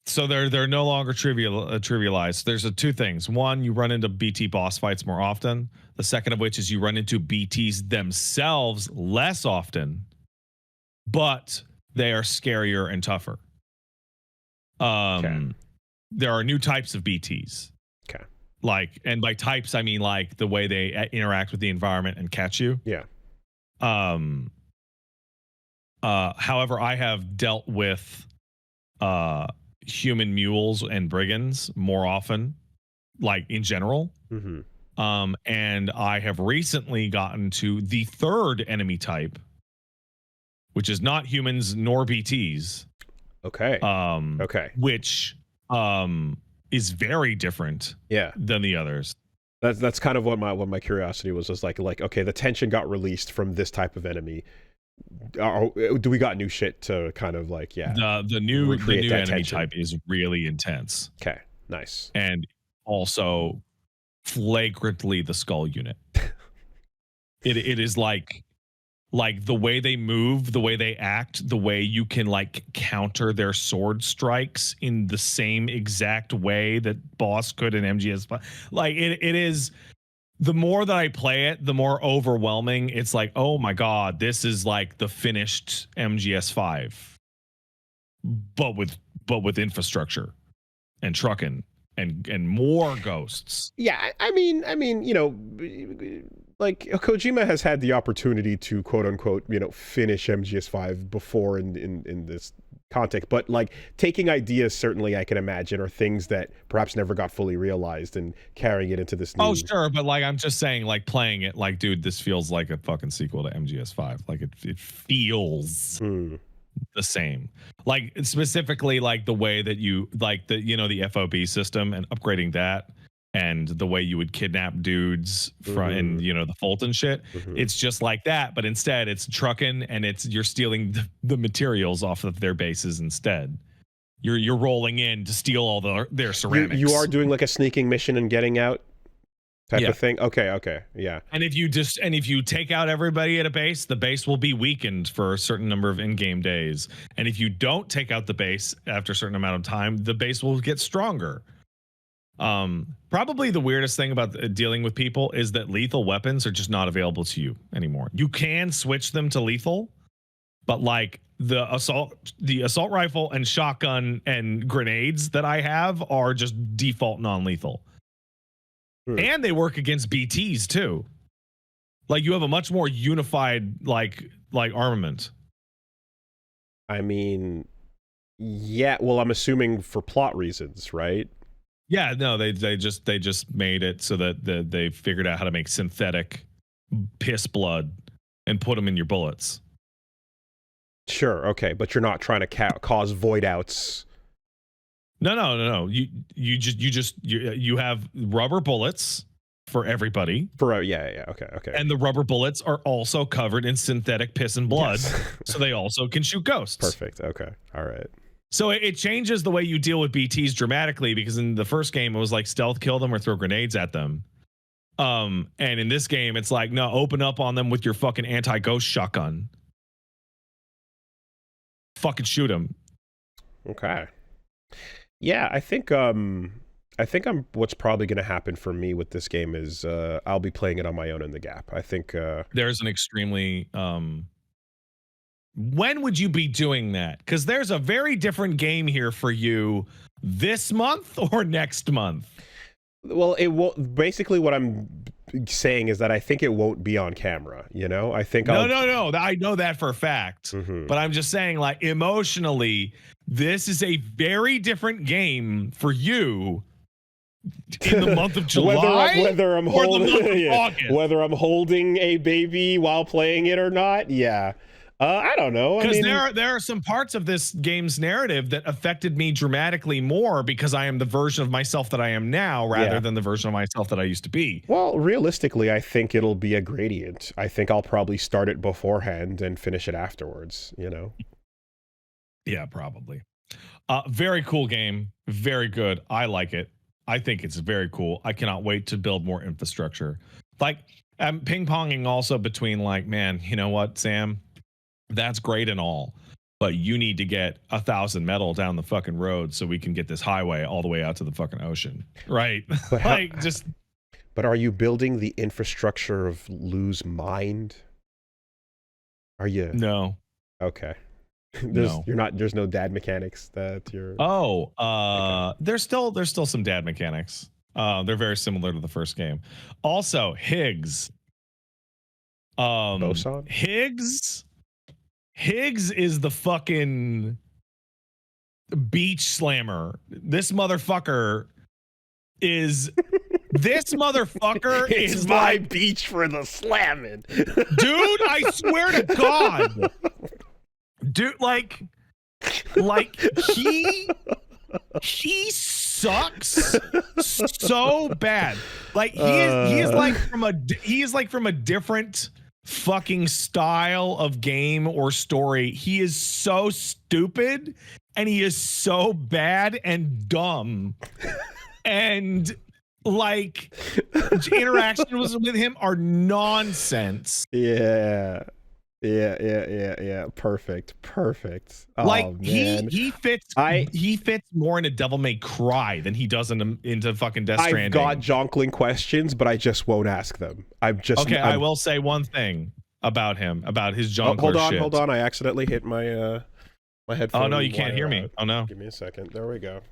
Speaker 1: So they're no longer trivialized. There's two things. One, you run into BT boss fights more often. The second of which is you run into BTs themselves less often, but they are scarier and tougher.
Speaker 2: Okay.
Speaker 1: There are new types of BTs.
Speaker 2: Okay.
Speaker 1: Like, and by types I mean like the way they interact with the environment and catch you.
Speaker 2: Yeah.
Speaker 1: However, I have dealt with human mules and brigands more often, like in general. And I have recently gotten to the third enemy type, which is not humans nor BTs.
Speaker 2: Okay.
Speaker 1: Which is very different than the others.
Speaker 2: That's kind of what my curiosity was, just like okay, the tension got released from this type of enemy. Do we got new shit to kind of like
Speaker 1: the new enemy
Speaker 2: tension.
Speaker 1: type is really intense.
Speaker 2: Okay, nice.
Speaker 1: And also flagrantly the skull unit. It is like the way they move, the way they act, the way you can like counter their sword strikes in the same exact way that boss could in MGS5. Like it is. The more that I play it, the more overwhelming. It's like, oh my god, this is like the finished MGS5, but with infrastructure and trucking and more ghosts.
Speaker 2: Yeah, I mean, like Kojima has had the opportunity to quote unquote, finish MGS5 before in this context, but like taking ideas, certainly I can imagine, are things that perhaps never got fully realized and carrying it into this new...
Speaker 1: Oh sure, but like I'm just saying, like playing it, like dude, this feels like a fucking sequel to MGS5. Like it feels the same. Like specifically like the way that you like the the FOB system and upgrading that and the way you would kidnap dudes from and the Fulton shit. It's just like that, but instead it's trucking and you're stealing the materials off of their bases instead. You're rolling in to steal all their ceramics.
Speaker 2: You are doing like a sneaking mission and getting out type of thing. Okay, yeah.
Speaker 1: And if you take out everybody at a base, the base will be weakened for a certain number of in-game days. And if you don't take out the base after a certain amount of time, the base will get stronger. Probably the weirdest thing about dealing with people is that lethal weapons are just not available to you anymore. You can switch them to lethal, but like the assault rifle and shotgun and grenades that I have are just default non-lethal. And they work against BTs too. Like you have a much more unified like armament.
Speaker 2: I mean, yeah. Well, I'm assuming for plot reasons, right?
Speaker 1: Yeah. No, they just made it so that they figured out how to make synthetic piss blood and put them in your bullets.
Speaker 2: Sure. Okay, but you're not trying to cause void outs.
Speaker 1: No. You have rubber bullets for everybody.
Speaker 2: Yeah. Okay.
Speaker 1: And the rubber bullets are also covered in synthetic piss and blood, so they also can shoot ghosts.
Speaker 2: Perfect. Okay. All right.
Speaker 1: So it changes the way you deal with BTs dramatically, because in the first game it was like stealth kill them or throw grenades at them. And in this game it's like, no, open up on them with your fucking anti-ghost shotgun. Fucking shoot them.
Speaker 2: Okay. Yeah, I think what's probably going to happen for me with this game is I'll be playing it on my own in the gap. I think
Speaker 1: there's an extremely when would you be doing that? Because there's a very different game here for you this month or next month.
Speaker 2: Well, it won't. Basically, what I'm saying is that I think it won't be on camera. I think
Speaker 1: no. I know that for a fact. But I'm just saying, like, emotionally, this is a very different game for you in the month of July,
Speaker 2: whether I'm holding a baby while playing it or not. Yeah. I don't know.
Speaker 1: Because there are some parts of this game's narrative that affected me dramatically more because I am the version of myself that I am now rather than the version of myself that I used to be.
Speaker 2: Well, realistically, I think it'll be a gradient. I think I'll probably start it beforehand and finish it afterwards,
Speaker 1: Yeah, probably. Very cool game. Very good. I like it. I think it's very cool. I cannot wait to build more infrastructure. Like, I'm ping-ponging also between like, man, you know what, Sam? That's great and all, but you need to get 1,000 metal down the fucking road so we can get this highway all the way out to the fucking ocean, right?
Speaker 2: But
Speaker 1: But
Speaker 2: are you building the infrastructure of Lou's mind? Are you?
Speaker 1: No.
Speaker 2: Okay. There's no dad mechanics that you're.
Speaker 1: Oh, okay. There's still some dad mechanics. They're very similar to the first game. Also, Higgs.
Speaker 2: Boson?
Speaker 1: Higgs is the fucking beach slammer. This motherfucker is
Speaker 2: it's my
Speaker 1: like,
Speaker 2: beach for the slamming.
Speaker 1: Dude, I swear to God. Dude, like he sucks so bad. Like he is like from a different fucking style of game or story. He is so stupid and he is so bad and dumb. And like interactions with him are nonsense.
Speaker 2: Yeah. Perfect.
Speaker 1: Like
Speaker 2: oh, man.
Speaker 1: he fits more in a Devil May Cry than he does into fucking Death Stranding.
Speaker 2: I've got jonkling questions, but I just won't ask them.
Speaker 1: I will say one thing about him, about his jonkler shit.
Speaker 2: Hold on. I accidentally hit my my headphone.
Speaker 1: Oh no, you can't hear me. Oh no.
Speaker 2: Give me a second. There we go.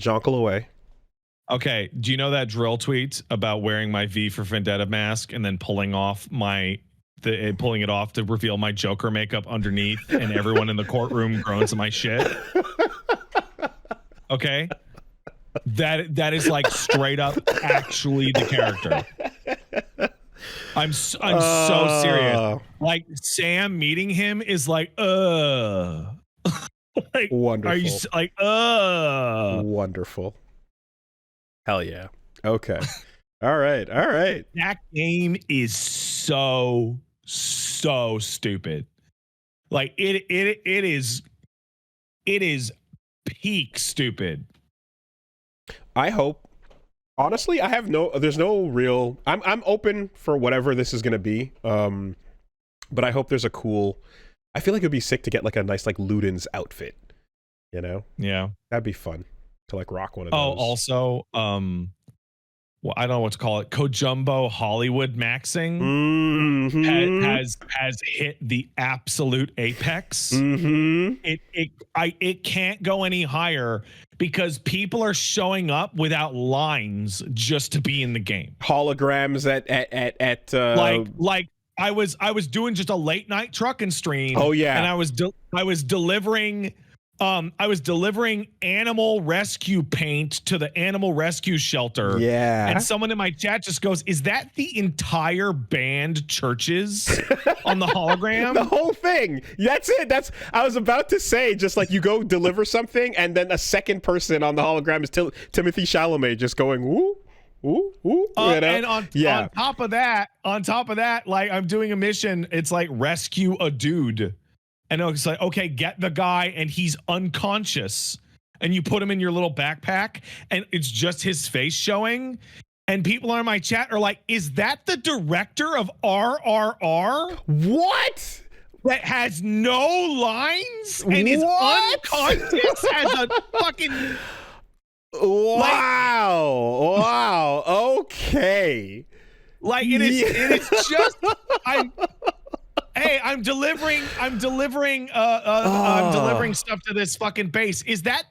Speaker 2: Jonkle away.
Speaker 1: Okay, do you know that drill tweet about wearing my V for Vendetta mask and then pulling it off to reveal my Joker makeup underneath, and everyone in the courtroom groans at my shit? Okay, that is like straight up actually the character. I'm so serious. Like Sam meeting him is like, like,
Speaker 2: wonderful.
Speaker 1: Are you like,
Speaker 2: wonderful. Hell yeah. Okay. All right. All right.
Speaker 1: That game is so stupid. Like it is peak stupid.
Speaker 2: I hope. Honestly, I have no. There's no real. I'm open for whatever this is gonna be. But I hope there's a cool. I feel like it'd be sick to get like a nice like Luden's outfit. You know?
Speaker 1: Yeah.
Speaker 2: That'd be fun to like rock one of
Speaker 1: Oh,
Speaker 2: those.
Speaker 1: also, well, I don't know what to call it. Kojumbo Hollywood maxing
Speaker 2: Mm-hmm.
Speaker 1: has hit the absolute apex.
Speaker 2: Mm-hmm.
Speaker 1: It can't go any higher because people are showing up without lines just to be in the game.
Speaker 2: Holograms at
Speaker 1: Like I was doing just a late night trucking stream.
Speaker 2: Oh yeah.
Speaker 1: And I was delivering animal rescue paint to the animal rescue shelter.
Speaker 2: Yeah.
Speaker 1: And someone in my chat just goes, "Is that the entire band Churches on the hologram?"
Speaker 2: The whole thing. That's it. I was about to say, just like you go deliver something and then a second person on the hologram is Timothy Chalamet just going woo. Ooh, ooh, you know?
Speaker 1: And on top of that, like I'm doing a mission. It's like rescue a dude. And it's like, okay, get the guy and he's unconscious. And you put him in your little backpack and it's just his face showing. And people on my chat are like, is that the director of RRR?
Speaker 2: What?
Speaker 1: That has no lines and is unconscious as a fucking...
Speaker 2: Wow. Wow. Okay.
Speaker 1: Like it is just I'm delivering stuff to this fucking base. Is that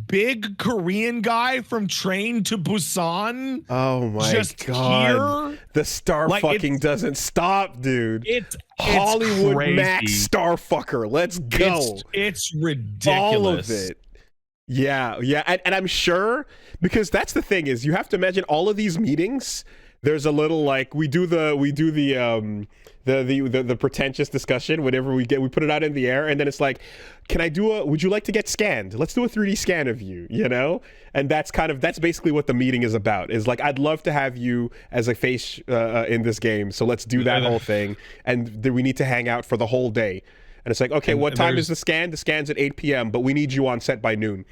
Speaker 1: big Korean guy from Train to Busan?
Speaker 2: Oh my
Speaker 1: just
Speaker 2: god.
Speaker 1: Here?
Speaker 2: The star
Speaker 1: like
Speaker 2: fucking doesn't stop, dude.
Speaker 1: It's
Speaker 2: Hollywood
Speaker 1: crazy.
Speaker 2: Max star fucker. Let's go.
Speaker 1: It's ridiculous.
Speaker 2: All of it. Yeah, and I'm sure, because that's the thing, is you have to imagine all of these meetings. There's a little like we do the pretentious discussion whenever we put it out in the air, and then it's like, would you like to get scanned? Let's do a 3D scan of you, you know? And that's basically what the meeting is about. Is like, I'd love to have you as a face in this game, so let's do that whole thing, and we need to hang out for the whole day. And it's like, okay, what time is the scan? The scan's at 8 p.m., but we need you on set by noon.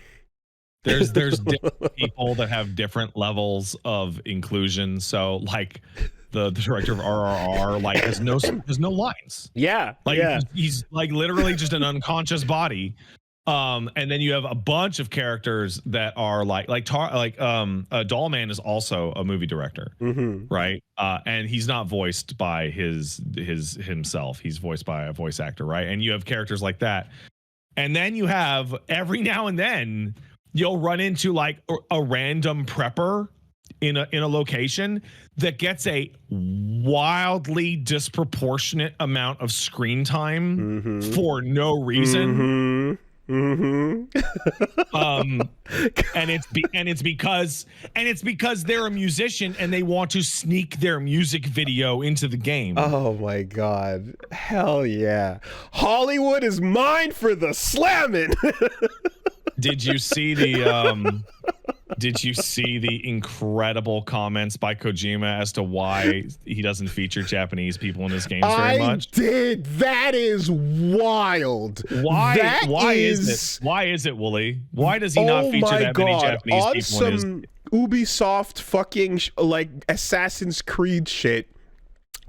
Speaker 1: There's different people that have different levels of inclusion. So like the director of RRR, like there's no lines.
Speaker 2: Yeah.
Speaker 1: Like
Speaker 2: yeah.
Speaker 1: He's like literally just an unconscious body. And then you have a bunch of characters that are Dollman is also a movie director, right? And he's not voiced by himself. He's voiced by a voice actor, right? And you have characters like that. And then you have every now and then you'll run into like a random prepper in a location that gets a wildly disproportionate amount of screen time for no reason. And it's because they're a musician and they want to sneak their music video into the game.
Speaker 2: Oh my god. Hell yeah. Hollywood is mine for the slamming.
Speaker 1: Did you see the incredible comments by Kojima as to why he doesn't feature Japanese people in his games very much?
Speaker 2: I did. That is wild.
Speaker 1: Why is it, Wooly? Why does he not feature that many Japanese people in his
Speaker 2: Ubisoft fucking like Assassin's Creed shit?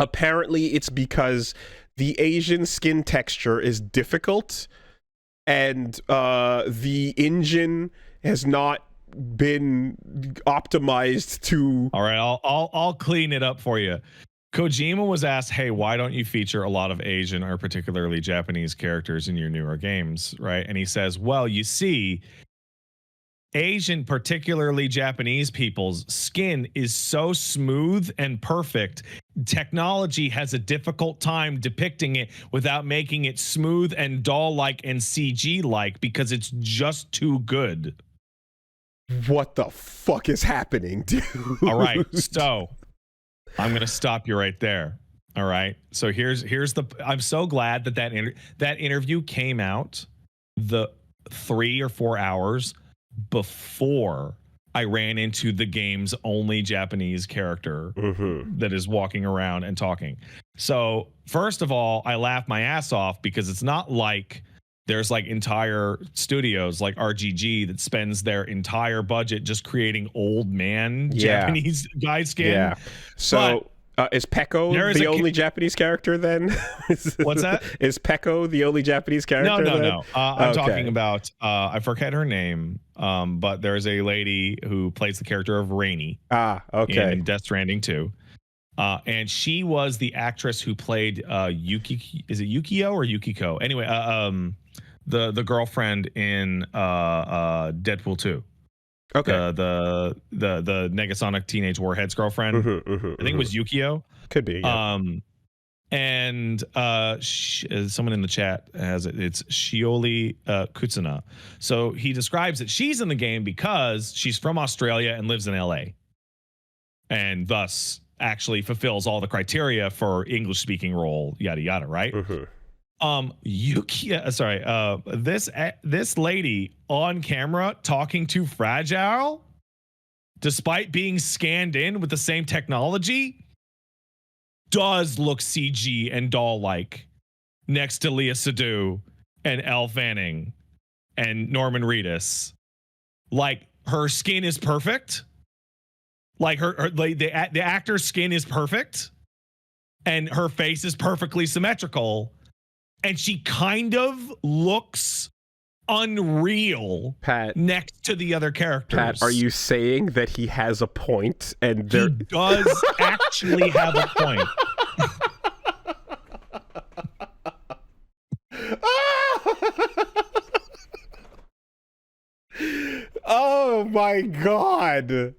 Speaker 2: Apparently it's because the Asian skin texture is difficult and the engine has not been optimized to...
Speaker 1: All right, I'll clean it up for you. Kojima was asked, hey, why don't you feature a lot of Asian or particularly Japanese characters in your newer games, right? And he says, well, you see, Asian, particularly Japanese people's skin is so smooth and perfect. Technology has a difficult time depicting it without making it smooth and doll-like and CG-like because it's just too good.
Speaker 2: What the fuck is happening, dude?
Speaker 1: All right, so I'm going to stop you right there. All right, so here's the... I'm so glad that interview came out the 3 or 4 hours before I ran into the game's only Japanese character that is walking around and talking. So first of all, I laughed my ass off because it's not like there's like entire studios like RGG that spends their entire budget just creating old man Japanese guy skin.
Speaker 2: Yeah. So is Peko the only Japanese character then?
Speaker 1: What's that?
Speaker 2: Is Peko the only Japanese character?
Speaker 1: No. I'm talking about I forget her name. But there's a lady who plays the character of Rainy. In Death Stranding 2. And she was the actress who played Yuki. Is it Yukio or Yukiko? Anyway, the girlfriend in Deadpool 2. Okay. The Negasonic Teenage Warhead's girlfriend. I think it was Yukio.
Speaker 2: Could be. Yeah.
Speaker 1: And someone in the chat has it. It's Shioli Kutsuna. So he describes that she's in the game because she's from Australia and lives in LA, and thus actually fulfills all the criteria for English speaking role. Yada yada. Right. This lady on camera talking to Fragile, despite being scanned in with the same technology, does look CG and doll-like next to Leah Seydoux and Elle Fanning and Norman Reedus. Like, her skin is perfect. Like the actor's skin is perfect, and her face is perfectly symmetrical, and she kind of looks unreal,
Speaker 2: Pat,
Speaker 1: next to the other characters.
Speaker 2: Pat, are you saying that he has a point? And
Speaker 1: he does actually have a point.
Speaker 2: Oh my god.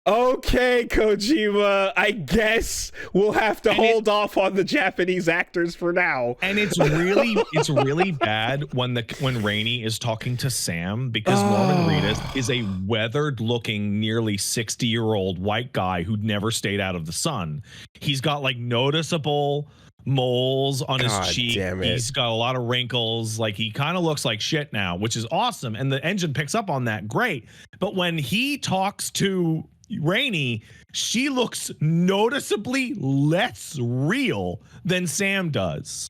Speaker 2: Okay, Kojima, I guess we'll have to hold off on the Japanese actors for now.
Speaker 1: And it's really bad when Rainey is talking to Sam, because Norman Reedus is a weathered-looking, nearly 60-year-old white guy who'd never stayed out of the sun. He's got like noticeable moles on his cheek. He's got a lot of wrinkles. Like, he kind of looks like shit now, which is awesome. And the engine picks up on that. Great. But when he talks to Rainey, she looks noticeably less real than Sam does.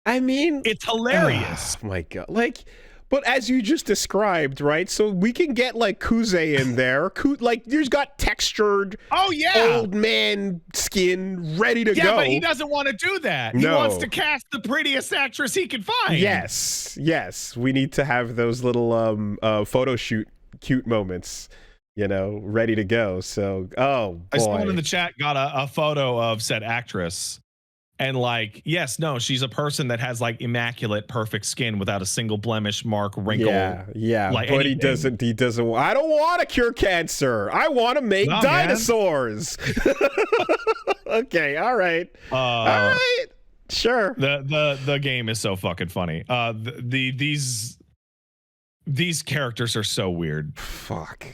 Speaker 2: I mean,
Speaker 1: it's hilarious.
Speaker 2: Oh my god. Like, but as you just described, right? So we can get like Kuze in there. Like, there's got textured old man skin ready to go.
Speaker 1: Yeah, but he doesn't want to do that. He wants to cast the prettiest actress he can find.
Speaker 2: Yes. We need to have those little photo shoot cute moments, you know, ready to go. So, boy.
Speaker 1: Someone in the chat got a photo of said actress. And like, yes, no, she's a person that has like immaculate, perfect skin without a single blemish, mark, wrinkle.
Speaker 2: Yeah.
Speaker 1: Like,
Speaker 2: but
Speaker 1: anything.
Speaker 2: he doesn't. I don't want to cure cancer. I want to make dinosaurs. Okay. All right. All right. Sure.
Speaker 1: The game is so fucking funny. These characters are so weird.
Speaker 2: Fuck.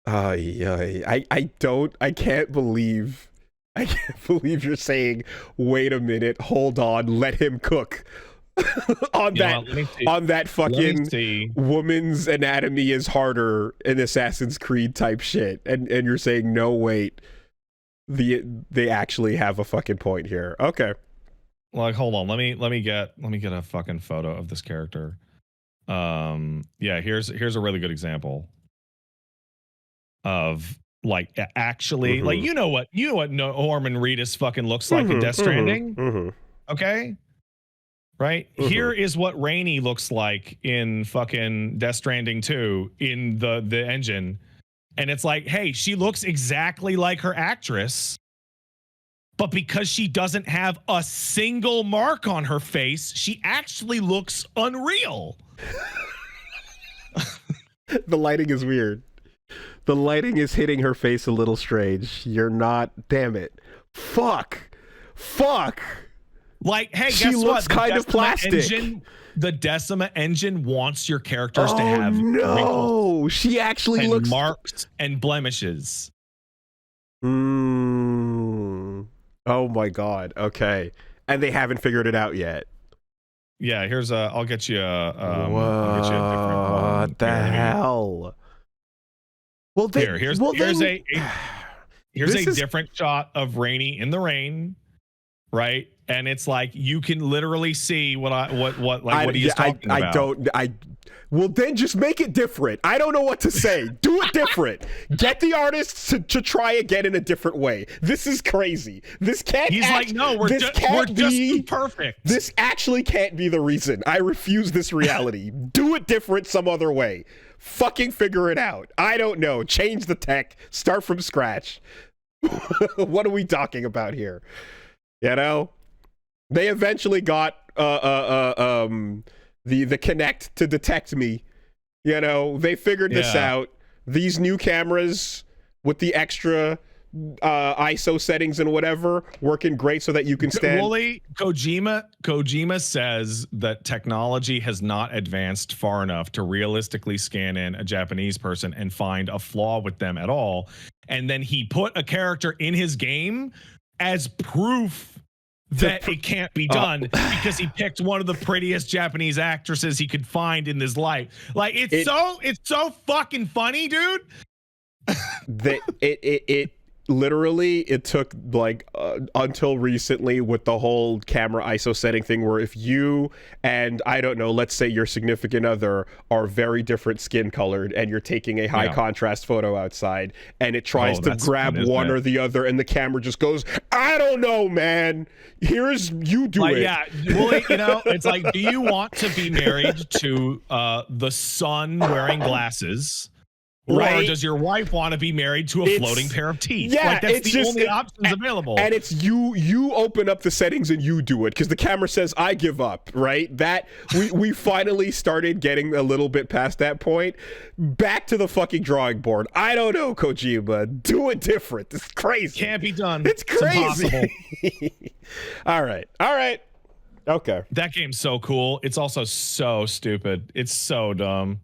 Speaker 2: I can't believe you're saying, wait a minute, hold on, let him cook. on that fucking woman's anatomy is harder in Assassin's Creed type shit. And you're saying, no, wait. They actually have a fucking point here. Okay.
Speaker 1: Like, hold on, let me get a fucking photo of this character. Here's a really good example of like actually like you know what Norman Reedus fucking looks like in Death Stranding. Okay, right here is what Rainey looks like in fucking Death Stranding 2 in the engine, and it's like, hey, she looks exactly like her actress, but because she doesn't have a single mark on her face, she actually looks unreal.
Speaker 2: The lighting is weird. The lighting is hitting her face a little strange. You're not, damn it. Fuck.
Speaker 1: Like, hey,
Speaker 2: she
Speaker 1: guess
Speaker 2: looks
Speaker 1: what?
Speaker 2: kind of plastic.
Speaker 1: The Decima engine wants your characters to have
Speaker 2: wrinkles. She actually looks
Speaker 1: marks and blemishes.
Speaker 2: Oh my god. Okay. And they haven't figured it out yet.
Speaker 1: Yeah, here's I'll get you a different
Speaker 2: one. What the hell? Well,
Speaker 1: Here's a different shot of Rainy in the rain, right? And it's like you can literally see what he is talking about.
Speaker 2: Well, then just make it different. I don't know what to say. Do it different. Get the artists to try again in a different way. This is crazy. This can't.
Speaker 1: He's like, no, we're just too perfect.
Speaker 2: This actually can't be the reason. I refuse this reality. Do it different some other way. Fucking figure it out. I don't know. Change the tech. Start from scratch. What are we talking about here? You know, they eventually got the Kinect to detect me. You know, they figured this out. These new cameras with the extra ISO settings and whatever working great so that you can stand.
Speaker 1: Woolie, Kojima says that technology has not advanced far enough to realistically scan in a Japanese person and find a flaw with them at all. And then he put a character in his game as proof that it can't be done because he picked one of the prettiest Japanese actresses he could find in his life. Like it's so fucking funny, dude.
Speaker 2: It literally it took like until recently with the whole camera ISO setting thing where if you and I don't know, let's say your significant other are very different skin colored and you're taking a high contrast photo outside and it tries to grab one or the other and the camera just goes, I don't know, man, here's you do it.
Speaker 1: Yeah, well, you know, it's like, do you want to be married to the sun wearing glasses? Right. Or does your wife want to be married to a floating pair of teeth?
Speaker 2: Yeah,
Speaker 1: like that's the only options available.
Speaker 2: And it's you open up the settings and you do it because the camera says I give up, right? That we finally started getting a little bit past that point. Back to the fucking drawing board. I don't know, Kojima. Do it different. It's crazy.
Speaker 1: Can't be done.
Speaker 2: It's crazy.
Speaker 1: It's impossible.
Speaker 2: All right. Okay.
Speaker 1: That game's so cool. It's also so stupid. It's so dumb.